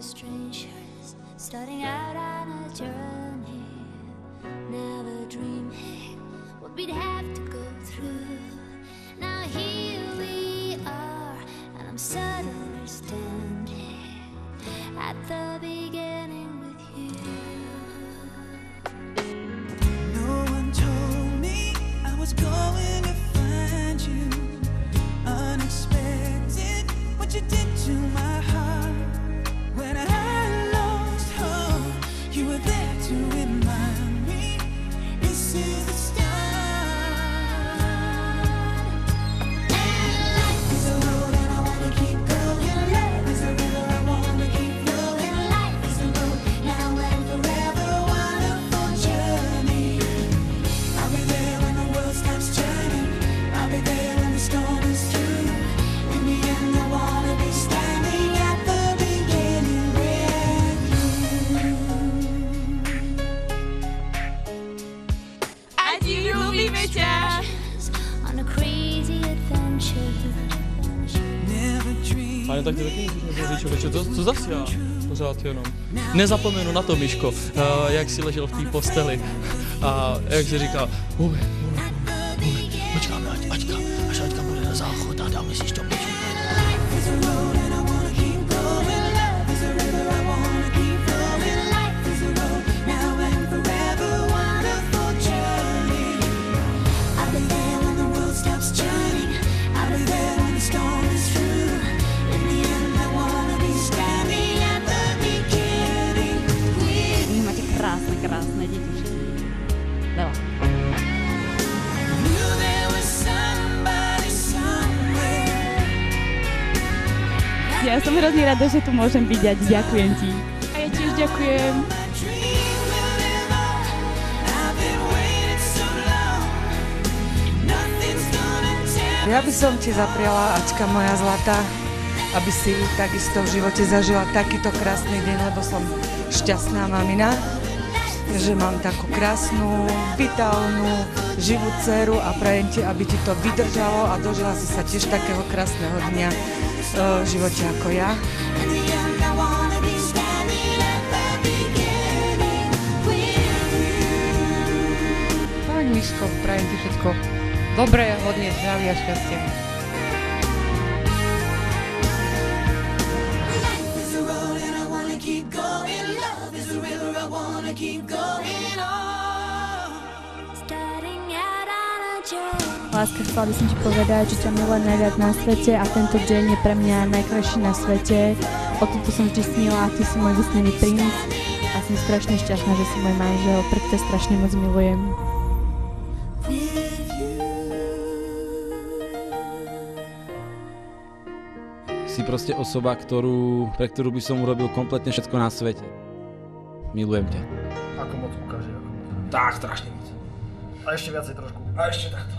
were strangers, starting out on a journey. Never dreaming what we'd have to go through. Now here we are, and I'm suddenly standing at the beginning with you. No one told me I was going to find you. Unexpected, what you did to my heart. When I lost hope, you were there to remind me this is the start. And life is a road and I wanna keep going. Life is a river I wanna keep flowing. Life is a road now and forever, wonderful journey. I'll be there when the world stops turning. I'll be there when the storm is through. In the end I wanna be standing at the beginning with you. Adi, ľúbime ťa! On a crazy adventure. Never dreamed. Ale tak ty taky musíš něco říct, člověče, co zase já? Pořád jenom. Nezapomenu na to, Miško, jak jsi ležel v té posteli a jak jsi říkal, počkáme, až Aťka bude na záchod a dáme si ještě počít. Life is a road and I wanna keep going. Love is a river I wanna keep flowing. Life is a road now and forever, wonderful journey. I'll be there when the world stops turning. I'll be there when the storm is through. In the end I wanna be standing at the beginning with Vy máte krásne, krásne deti všetky. Veľa. knew there was somebody somewhere. Ja som hrozne rada, že tu môžem byť a ďakujem ti. A ja tiež ďakujem. My dream will live on. I've been waiting so long. Nothing's gonna tell. Ja by som ti zapriala, Aťka moja zlatá, aby si takisto v živote zažila takýto krásny deň, lebo som šťastná mamina, že mám takú krásnu, vitálnu, živú dceru a prajem ti, aby ti to vydržalo a dožila si sa tiež takého krásneho dňa v živote ako ja. In the end I wanna be standing at the beginning with you. Tak, Miško, prajem ti všetko dobré, hodne zdravia a šťastia. Life is a road and I wanna keep going. Love is a river I wanna keep going on. Starting out on a journey. Láska, chcela by som ti povedať, že ťa milujem najviac na svete a tento deň je pre mňa najkrajší na svete. O tomto som vždy snila a ty si môj vysnený princ a som strašne šťastná, že si môj manžel, preto ťa strašne moc milujem. Si proste osoba, pre ktorú by som urobil kompletne všetko na svete. Milujem ťa. Ako moc ukáže, ako moc. Tak, strašne moc. A ešte viacej trošku. A ešte takto.